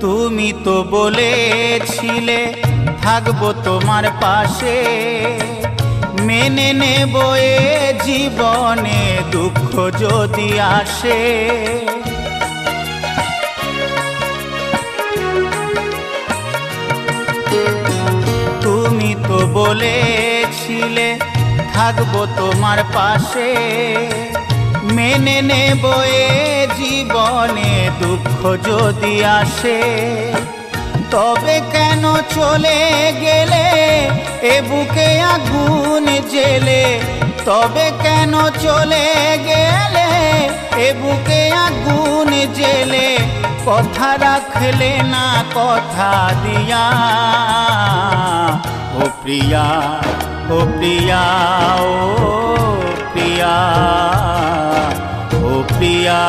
তুমি তো বলেছিলে থাকবো তোমার পাশে, মেনে নেব এ জীবনে দুঃখ যদি আসে। তুমি তো বলেছিলে থাকবো তোমার পাশে, মেনে নেব এ জীবনে দুঃখ যদি আসে। তবে কেন চলে গেলে এ বুকে আগুন জেলে, তবে কেন চলে গেলে এ বুকে আগুন জেলে, কথা রাখলে না কথা দিয়া। ও প্রিয়া, ও প্রিয়া, ও প্রিয়া, ও প্রিয়া।